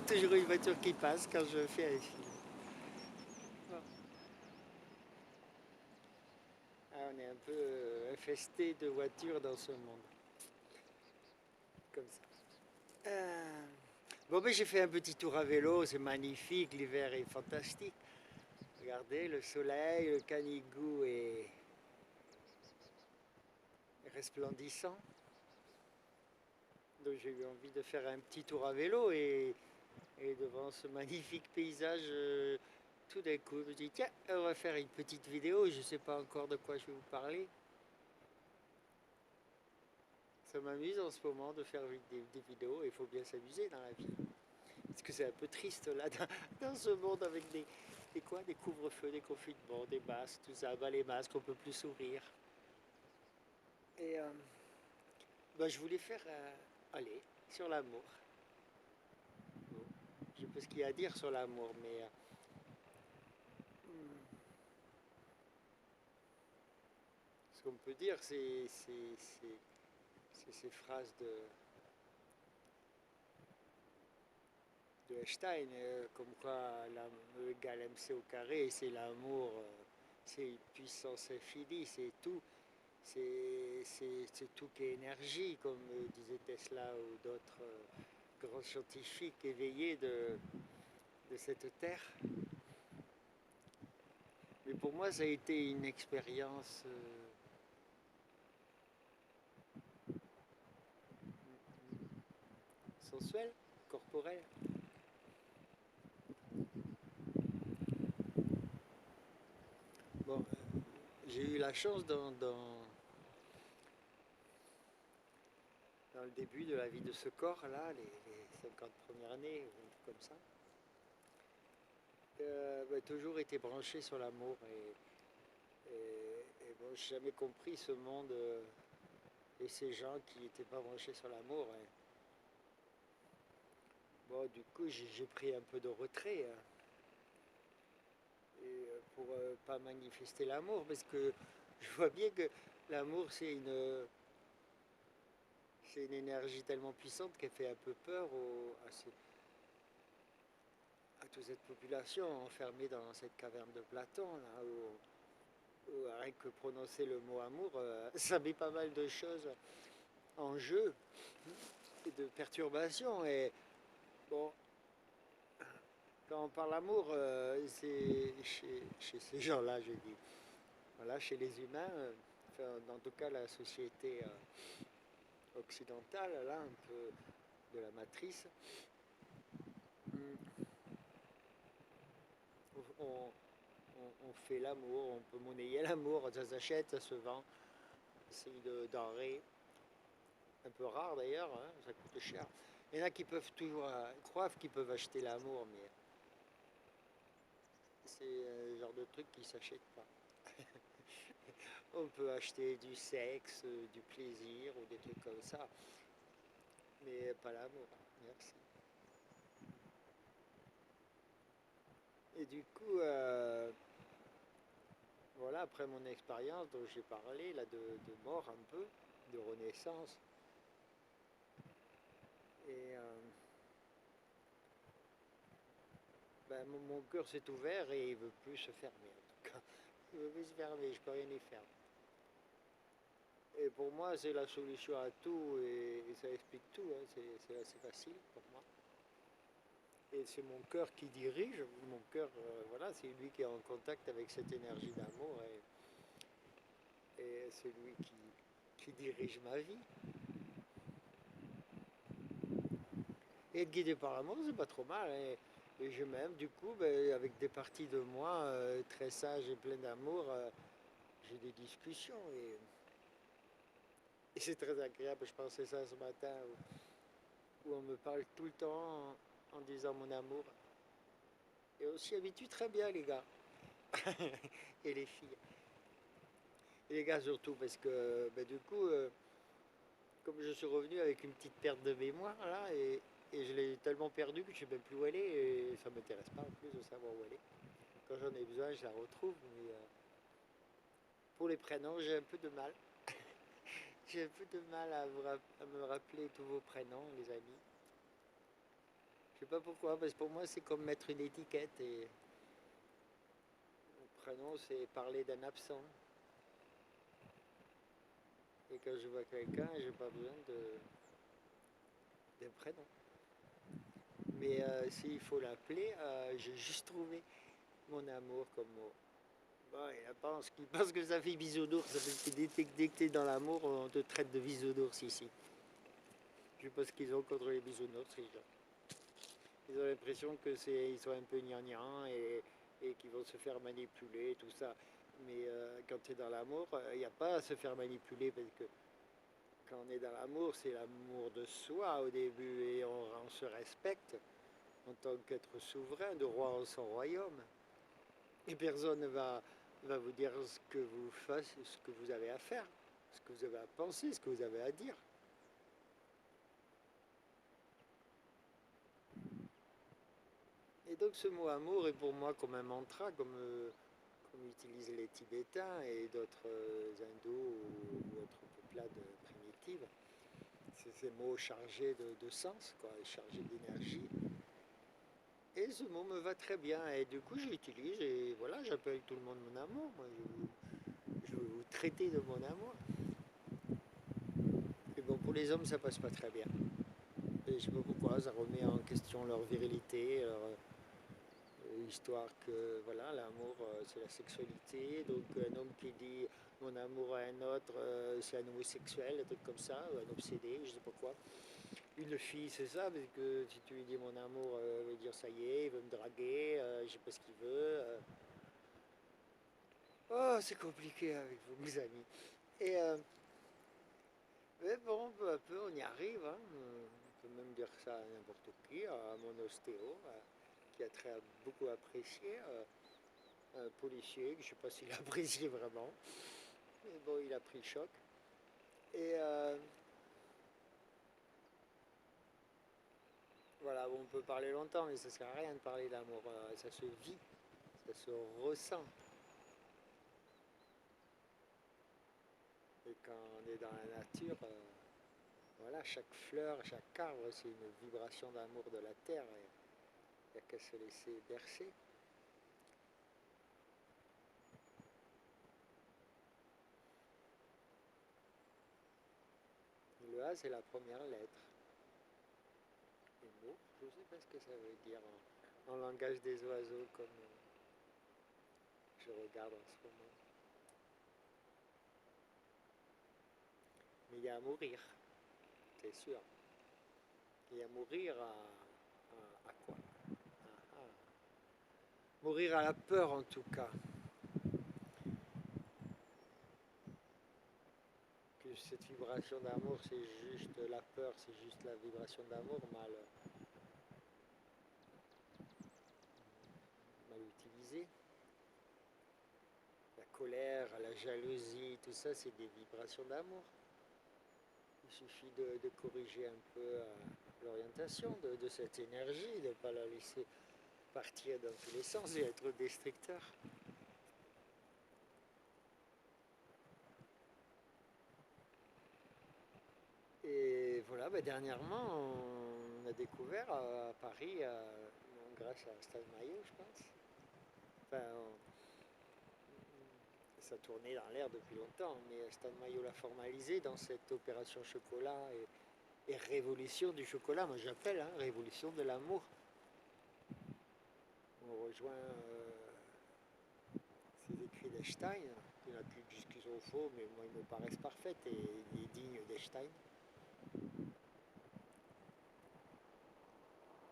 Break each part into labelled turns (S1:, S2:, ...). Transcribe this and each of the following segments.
S1: toujours une voiture qui passe quand je fais un film. Bon. Ah, on est un peu infesté de voitures dans ce monde, comme ça. Euh, Bon, ben, j'ai fait un petit tour à vélo, c'est magnifique, l'hiver est fantastique. Regardez, le soleil, le Canigou est resplendissant. Donc j'ai eu envie de faire un petit tour à vélo et devant ce magnifique paysage, tout d'un coup, je me dis, tiens, on va faire une petite vidéo, je ne sais pas encore de quoi je vais vous parler. Ça m'amuse en ce moment de faire des vidéos, et il faut bien s'amuser dans la vie. Parce que c'est un peu triste là, dans ce monde avec des quoi, des couvre-feux, des confinements, des masques, tout ça. Bah, les masques, on peut plus sourire. Et bah, je voulais faire, allez, sur l'amour. Bon, je sais pas ce qu'il y a à dire sur l'amour, mais ce qu'on peut dire, c'est ces phrases de Einstein, comme quoi E égale MC au carré, c'est l'amour, c'est une puissance infinie, c'est tout. C'est tout qui est énergie, comme disait Tesla ou d'autres grands scientifiques éveillés de cette terre. Mais pour moi, ça a été une expérience sensuelle, corporelle. Bon, j'ai eu la chance dans le début de la vie de ce corps-là, les 50 premières années, ou un truc comme ça, bah, toujours été branché sur l'amour. Et bon, j'ai jamais compris ce monde et ces gens qui n'étaient pas branchés sur l'amour. Hein. Bon, du coup, j'ai pris un peu de retrait hein, pour pas manifester l'amour, parce que je vois bien que l'amour, c'est une énergie tellement puissante qu'elle fait un peu peur à toute cette population enfermée dans cette caverne de Platon, là, où rien que prononcer le mot amour, ça met pas mal de choses en jeu, et de perturbations. Et bon, quand on parle d'amour, c'est chez ces gens-là, je dis. Voilà, chez les humains, enfin, en tout cas la société occidentale, là, un peu de la matrice, on, on fait l'amour, on peut monnayer l'amour, ça s'achète, ça se vend. C'est une denrée un peu rare d'ailleurs, hein, ça coûte cher. Il y en a qui peuvent toujours croire qu'ils peuvent acheter l'amour, mais c'est le genre de truc qui ne s'achète pas. On peut acheter du sexe, du plaisir ou des trucs comme ça, mais pas l'amour. Merci. Et du coup, voilà, après mon expérience dont j'ai parlé, là, de mort un peu, de renaissance, et ben, mon cœur s'est ouvert et il ne veut plus se fermer en tout cas. Il veut plus se fermer, je peux rien y faire. Et pour moi, c'est la solution à tout et ça explique tout, hein, c'est assez facile pour moi. Et c'est mon cœur qui dirige, mon cœur, voilà, c'est lui qui est en contact avec cette énergie d'amour et c'est lui qui dirige ma vie. Et être guidé par l'amour, c'est pas trop mal. Hein. Et je m'aime, du coup, ben, avec des parties de moi très sages et pleines d'amour, j'ai des discussions et c'est très agréable. Je pensais ça ce matin où on me parle tout le temps en disant mon amour. Et on s'y habitue très bien, les gars et les filles. Et les gars surtout, parce que ben, du coup, comme je suis revenu avec une petite perte de mémoire là, et je l'ai tellement perdue que je ne sais même plus où elle est, et ça ne m'intéresse pas en plus de savoir où elle est. Quand j'en ai besoin, je la retrouve, mais pour les prénoms, j'ai un peu de mal. J'ai un peu de mal à me rappeler tous vos prénoms, les amis. Je sais pas pourquoi, parce que pour moi c'est comme mettre une étiquette et mon prénom c'est parler d'un absent. Et quand je vois quelqu'un, j'ai pas besoin d'un prénom. Mais s'il faut l'appeler, j'ai juste trouvé mon amour comme mot. Bon, il pense que ça fait bisounours, parce que dès que t'es dans l'amour, on te traite de bisounours ici. Je sais pas ce qu'ils ont contre les bisounours, ces gens. Ils ont l'impression que ils sont un peu gnangnang et qu'ils vont se faire manipuler, tout ça. Mais quand tu es dans l'amour, il n'y a pas à se faire manipuler parce que quand on est dans l'amour, c'est l'amour de soi au début et on se respecte en tant qu'être souverain, de roi en son royaume. Et personne ne va vous dire ce que vous faites, ce que vous avez à faire, ce que vous avez à penser, ce que vous avez à dire. Et donc ce mot amour est pour moi comme un mantra, comme utilisent les Tibétains et d'autres hindous ou autres peuplades primitives. C'est ces mots chargés de sens, quoi, chargés d'énergie. Et ce mot me va très bien et du coup je l'utilise et voilà, j'appelle tout le monde mon amour. Moi, je veux vous traiter de mon amour. Et bon, pour les hommes, ça passe pas très bien. Et je sais pas pourquoi, ça remet en question leur virilité, histoire que voilà, l'amour c'est la sexualité. Donc un homme qui dit mon amour à un autre, c'est un homosexuel, un truc comme ça, ou un obsédé, je sais pas quoi. Une fille, c'est ça, parce que si tu lui dis mon amour, elle veut dire ça y est, il veut me draguer, je sais pas ce qu'il veut. Oh, c'est compliqué avec vous, mes amis. Et mais bon, peu à peu, on y arrive. Hein. On peut même dire ça à n'importe qui, à mon ostéo, qui a beaucoup apprécié. Un policier, je ne sais pas s'il a apprécié vraiment, mais bon, il a pris le choc. Et voilà, bon, on peut parler longtemps, mais ça ne sert à rien de parler d'amour. Ça se vit, ça se ressent. Et quand on est dans la nature, voilà, chaque fleur, chaque arbre, c'est une vibration d'amour de la terre. Il n'y a qu'à se laisser bercer. Le A, c'est la première lettre. Et mot, je ne sais pas ce que ça veut dire en langage des oiseaux, comme je regarde en ce moment. Mais il y a à mourir, c'est sûr. Il y a à mourir à quoi ah. Mourir à la peur en tout cas. Que cette vibration d'amour, c'est juste la peur, c'est juste la vibration d'amour mal utilisée. La colère, la jalousie, tout ça, c'est des vibrations d'amour. Il suffit de corriger un peu l'orientation de cette énergie, de ne pas la laisser partir dans tous les sens et être destructeur. Et voilà, bah, dernièrement, on a découvert à Paris, grâce à Stan Maillot, je pense. Enfin, ça tournait dans l'air depuis longtemps, mais Stan Maillot l'a formalisé dans cette opération chocolat et révolution du chocolat. Moi, j'appelle révolution de l'amour. On rejoint ces écrits d'Einstein. Il y en a qui disent qu'ils sont faux, mais moi, ils me paraissent parfaits et dignes d'Einstein.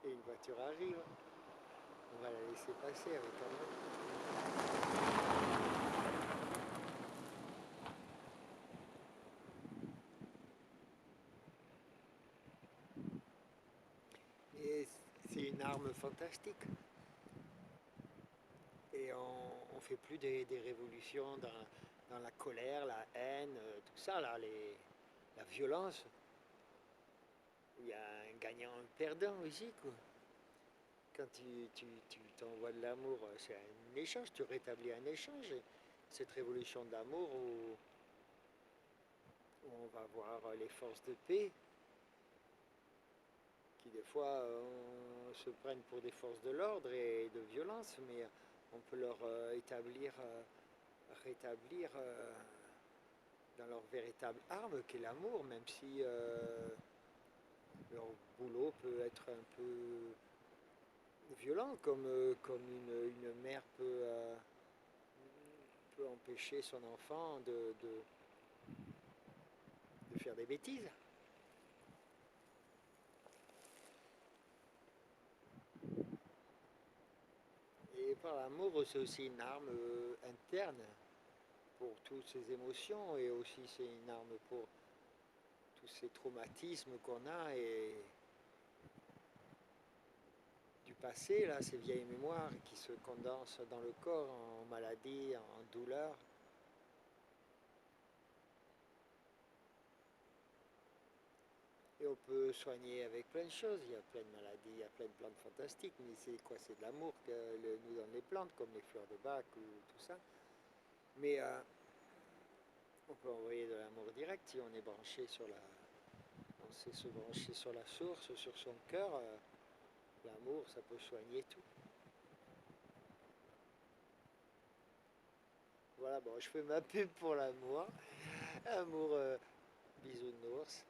S1: Et une voiture arrive. On va la laisser passer avec amour. Et c'est une arme fantastique. Et on ne fait plus des révolutions dans la colère, la haine, tout ça, là, la violence. Il y a un gagnant, un perdant aussi, quoi. Quand tu t'envoies de l'amour, c'est un échange, tu rétablis un échange. Et cette révolution d'amour où on va voir les forces de paix qui des fois se prennent pour des forces de l'ordre et de violence, mais on peut leur rétablir dans leur véritable arme qui est l'amour, même si leur boulot peut être un peu violent, comme une mère peut empêcher son enfant de faire des bêtises. Et par l'amour, c'est aussi une arme interne pour toutes ces émotions et aussi c'est une arme pour tous ces traumatismes qu'on a et du passé, là, ces vieilles mémoires qui se condensent dans le corps en maladie, en douleur. Et on peut soigner avec plein de choses. Il y a plein de maladies, il y a plein de plantes fantastiques. Mais c'est quoi? C'est de l'amour que nous donnent les plantes, comme les fleurs de bac ou tout ça. Mais on peut envoyer de l'amour direct si on est branché sur la. On sait se brancher sur la source, sur son cœur. L'amour, ça peut soigner tout. Voilà, bon, je fais ma pub pour l'amour. Amour bisounours.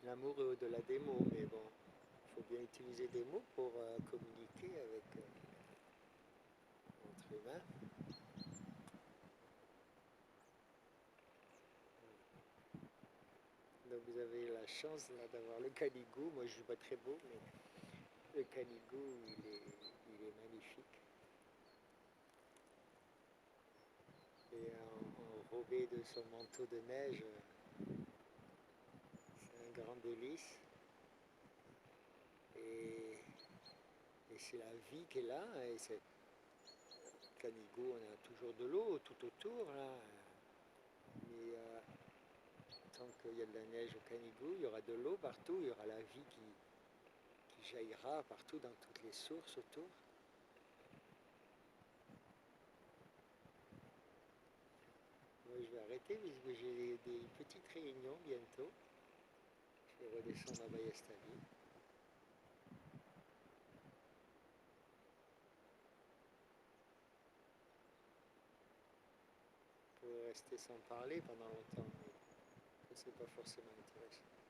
S1: L'amour est au-delà des mots, mais bon, il faut bien utiliser des mots pour communiquer avec entre humains. Donc vous avez la chance là d'avoir le canigou. Moi je ne suis pas très beau, mais le canigou il est magnifique. Et enrobé de son manteau de neige, c'est un grand délice. Et, et c'est la vie qui est là. Et c'est canigou, on a toujours de l'eau tout autour là. Mais tant qu'il y a de la neige au Canigou, il y aura de l'eau partout, il y aura la vie qui jaillira partout dans toutes les sources autour. Moi, je vais arrêter puisque j'ai des petites réunions bientôt. Je vais redescendre à Bayestali pour rester sans parler pendant longtemps. Mais c'est pas forcément intéressant.